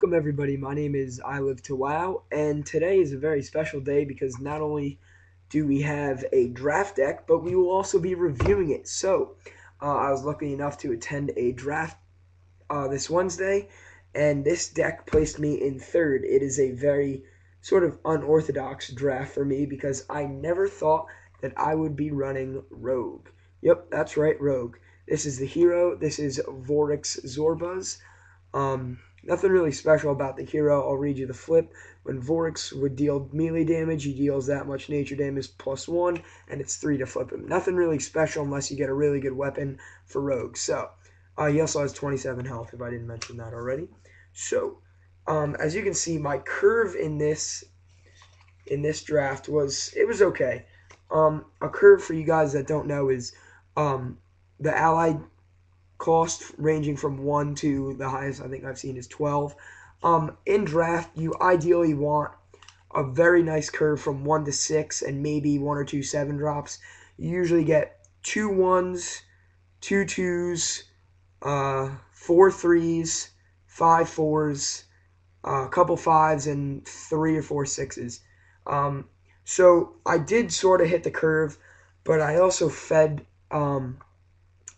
Welcome everybody. My name is I Live to Wow, and today is a very special day because not only do we have a draft deck, but we will also be reviewing it. I was lucky enough to attend a draft this Wednesday, and this deck placed me in third. It is a very sort of unorthodox draft for me because I never thought that I would be running Rogue. Yep, that's right, Rogue. This is the hero. This is Vorix Zorbaz. Nothing really special about the hero. I'll read you the flip. When Vorix would deal melee damage, he deals that much nature damage +1, and it's 3 to flip him. Nothing really special unless you get a really good weapon for Rogue. He also has 27 health, if I didn't mention that already. As you can see, my curve in this draft was okay. A curve for you guys that don't know is the allied cost ranging from 1 to the highest I think I've seen is 12. In draft, you ideally want a very nice curve from 1 to 6 and maybe 1 or 2 7 drops. You usually get 2 1s, 2 2s, 4 3s, 5 4s, a couple 5s, and 3 or 4 6s. So I did sort of hit the curve, but I also fed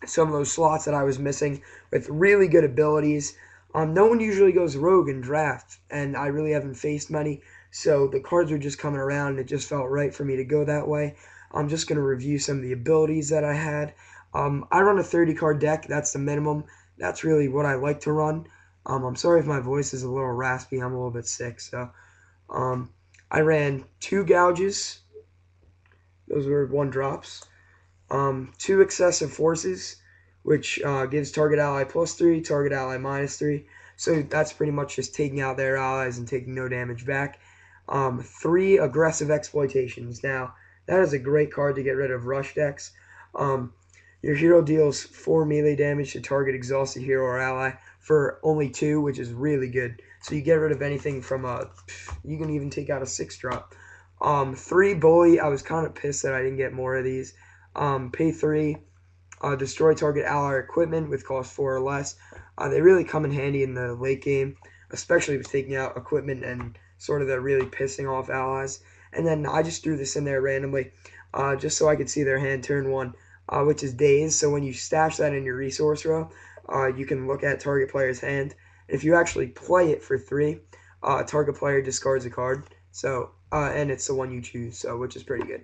some of those slots that I was missing with really good abilities. No one usually goes rogue in draft, and I really haven't faced many, so the cards were just coming around, and it just felt right for me to go that way. I'm just going to review some of the abilities that I had. I run a 30 card deck. That's the minimum. That's really what I like to run. I'm sorry if my voice is a little raspy. I'm a little bit sick. Um, I ran 2 gouges. Those were 1 drops. 2 excessive forces, which gives target ally +3, target ally -3. So that's pretty much just taking out their allies and taking no damage back. 3 aggressive exploitations. Now, that is a great card to get rid of rush decks. Your hero deals 4 melee damage to target exhausted hero or ally for only 2, which is really good. So you get rid of anything from you can even take out a 6 drop. 3 bully. I was kind of pissed that I didn't get more of these. Pay 3, destroy target ally equipment with cost 4 or less. They really come in handy in the late game, especially with taking out equipment and sort of the really pissing off allies. And then I just threw this in there randomly, just so I could see their hand turn 1, which is Daze. So when you stash that in your resource row, you can look at target player's hand. If you actually play it for 3, target player discards a card. And it's the one you choose, which is pretty good.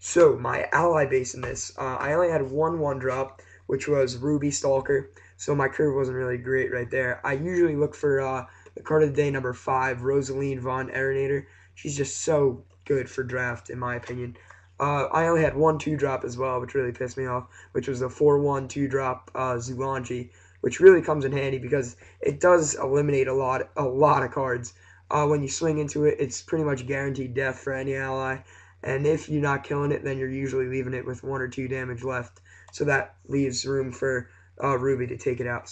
So, my ally base in this, I only had 1 drop, which was Ruby Stalker, so my curve wasn't really great right there. I usually look for the card of the day, number 5, Rosaline Von Erinator. She's just so good for draft, in my opinion. I only had 1 2 drop as well, which really pissed me off, which was a 4-1 2 drop Zulanji, which really comes in handy because it does eliminate a lot of cards. When you swing into it, it's pretty much guaranteed death for any ally. And if you're not killing it, then you're usually leaving it with 1 or 2 damage left. So that leaves room for Ruby to take it out.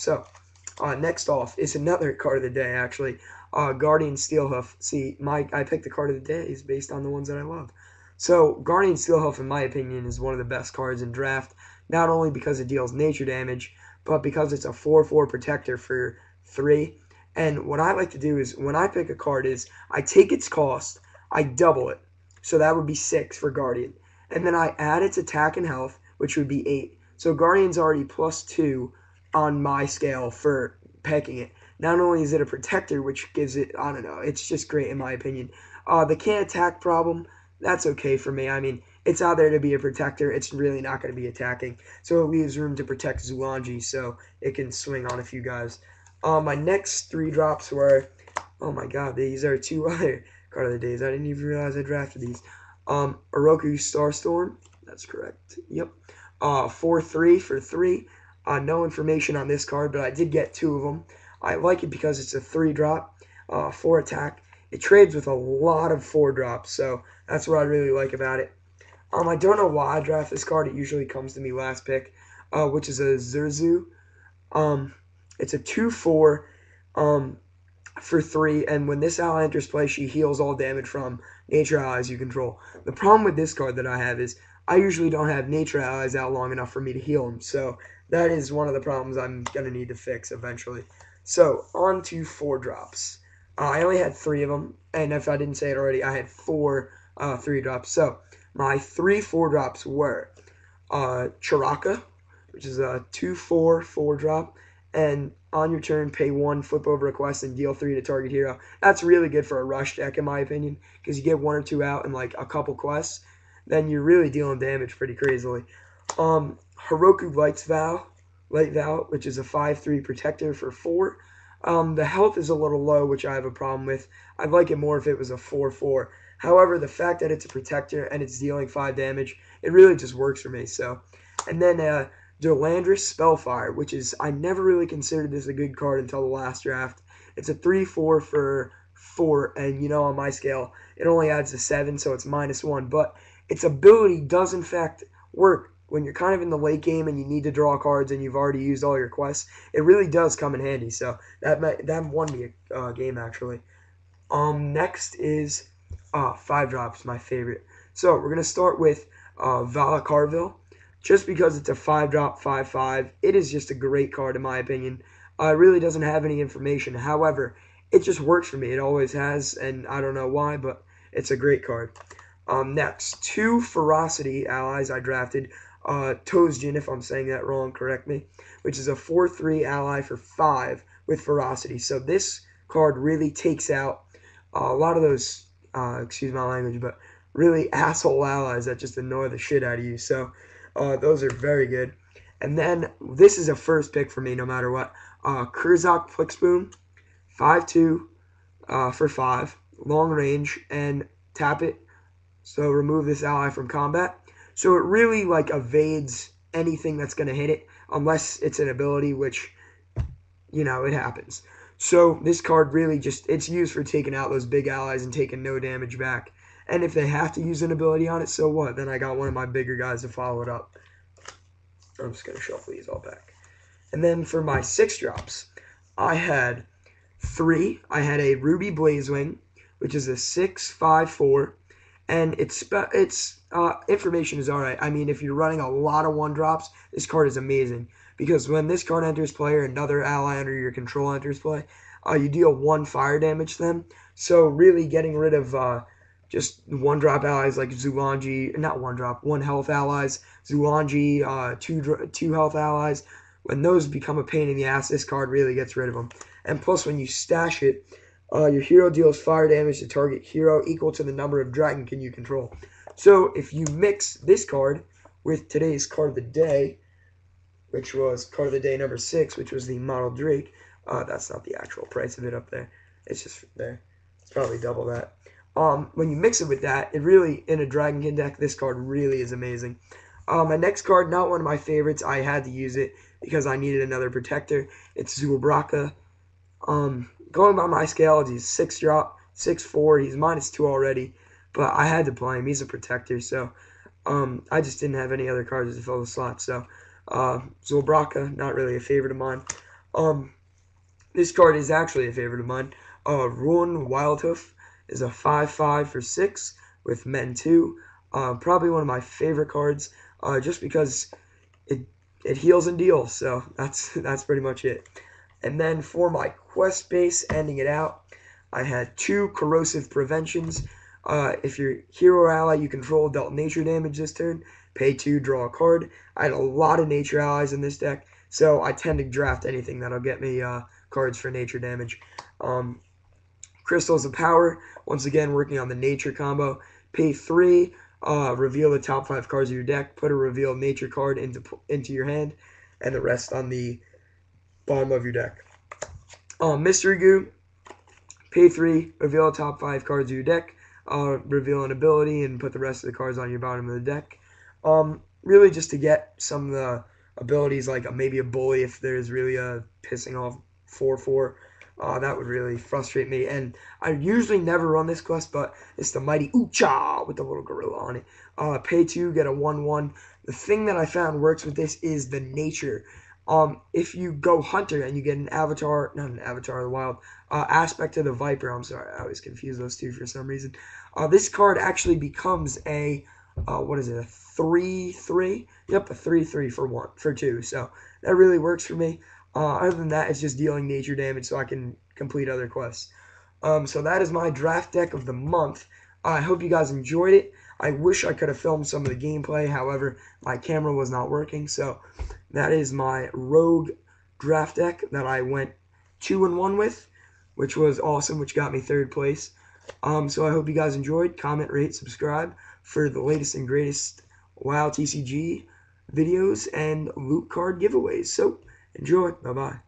Next off is another card of the day, actually. Guardian Steelhoof. See, I picked the card of the day is based on the ones that I love. So, Guardian Steelhoof, in my opinion, is one of the best cards in draft. Not only because it deals nature damage, but because it's a 4/4 protector for 3. And what I like to do is, when I pick a card, is I take its cost, I double it. So that would be 6 for Guardian. And then I add its attack and health, which would be 8. So Guardian's already +2 on my scale for pecking it. Not only is it a protector, which gives it, I don't know, it's just great in my opinion. The can't attack problem, that's okay for me. I mean, it's out there to be a protector. It's really not going to be attacking. So it leaves room to protect Zulanji, so it can swing on a few guys. My next 3 drops were, oh my god, these are 2 other card of the days. I didn't even realize I drafted these. Oroku Starstorm. That's correct. Yep. 4/3 for 3. No information on this card, but I did get 2 of them. I like it because it's a 3 drop, 4 attack. It trades with a lot of 4 drops, so that's what I really like about it. I don't know why I draft this card. It usually comes to me last pick, which is a Zurzu. It's a 2/4. For 3, and when this ally enters play, she heals all damage from nature allies you control. The problem with this card that I have is I usually don't have nature allies out long enough for me to heal them, so that is one of the problems I'm going to need to fix eventually. So, on to 4 drops. I only had 3 of them, and if I didn't say it already, I had 4 3-drops. So my 3 4-drops were Chiraka, which is a 2/4 4-drop, and on your turn, pay 1, flip over a quest, and deal 3 to target hero. That's really good for a rush deck, in my opinion, because you get 1 or 2 out in like a couple quests, then you're really dealing damage pretty crazily. Heroku Light Vow, which is a 5/3 protector for 4. The health is a little low, which I have a problem with. I'd like it more if it was a 4/4. However, the fact that it's a protector and it's dealing 5 damage, it really just works for me. So, and then Dolandris Spellfire, which is, I never really considered this a good card until the last draft. It's a 3/4 for 4, and on my scale, it only adds a 7, so it's -1. But its ability does in fact work when you're kind of in the late game and you need to draw cards and you've already used all your quests. It really does come in handy. So that won me a game actually. Next is 5-drops, my favorite. So we're gonna start with Vala Carville. Just because it's a 5-drop 5/5, it is just a great card in my opinion. It really doesn't have any information. However, it just works for me. It always has, and I don't know why, but it's a great card. Next, 2 Ferocity allies I drafted. Tozjin, if I'm saying that wrong, correct me, which is a 4/3 ally for 5 with Ferocity. So this card really takes out a lot of those, excuse my language, but really asshole allies that just annoy the shit out of you. So those are very good. And then this is a first pick for me no matter what. Kurzak Plixboom, 5/2 for 5, long range, and tap it. So remove this ally from combat. So it really like evades anything that's going to hit it unless it's an ability, which, it happens. So this card really it's used for taking out those big allies and taking no damage back. And if they have to use an ability on it, so what? Then I got one of my bigger guys to follow it up. I'm just going to shuffle these all back. And then for my 6-drops, I had 3. I had a Ruby Blazewing, which is a 6/5/4. And its information is alright. I mean, if you're running a lot of 1-drops, this card is amazing. Because when this card enters play or another ally under your control enters play, you deal 1 fire damage to them. So really getting rid of just 1-drop allies like Zulanji, not 1-drop, 1 health allies, Zulanji, 2 health allies, when those become a pain in the ass, this card really gets rid of them. And plus, when you stash it, your hero deals fire damage to target hero equal to the number of Dragonkin you control. So if you mix this card with today's card of the day, which was card of the day number 6, which was the Model Drake, that's not the actual price of it up there. It's just there. It's probably double that. When you mix it with that, it really, in a Dragonkin deck, this card really is amazing. My next card, not one of my favorites. I had to use it because I needed another protector. It's Zubraka. Going by my scale, he's 6-drop, 6/4. He's -2 already, but I had to play him. He's a protector, so I just didn't have any other cards to fill the slot. So Zubraka, not really a favorite of mine. This card is actually a favorite of mine. Ruin Wildhoof is a 5/5 for 6 with Men 2. Probably one of my favorite cards, just because it heals and deals. So that's pretty much it. And then for my quest base, ending it out, I had 2 Corrosive Preventions. If your hero ally you control dealt nature damage this turn, pay 2, draw a card. I had a lot of nature allies in this deck, so I tend to draft anything that'll get me cards for nature damage. Crystals of Power, once again working on the nature combo. Pay 3, reveal the top 5 cards of your deck, put a revealed nature card into your hand, and the rest on the bottom of your deck. Mystery Goo, pay 3, reveal the top 5 cards of your deck, reveal an ability, and put the rest of the cards on your bottom of the deck. Really just to get some of the abilities, like maybe a bully if there's really a pissing off 4/4. That would really frustrate me. And I usually never run this quest, but it's the Mighty Ucha with the little gorilla on it. Pay 2, get a 1/1. The thing that I found works with this is the nature. If you go Hunter and you get an avatar, not an Avatar of the Wild, Aspect of the Viper, I'm sorry, I always confuse those two for some reason. This card actually becomes a, what is it, a 3/3? Yep, a 3/3 for 2. So that really works for me. Other than that, it's just dealing nature damage so I can complete other quests. So that is my draft deck of the month. I hope you guys enjoyed it. I wish I could have filmed some of the gameplay. However, my camera was not working. So that is my Rogue draft deck that I went 2-1 with, which was awesome, which got me 3rd place. So I hope you guys enjoyed. Comment, rate, subscribe for the latest and greatest WoW TCG videos and loot card giveaways. So enjoy. Bye-bye.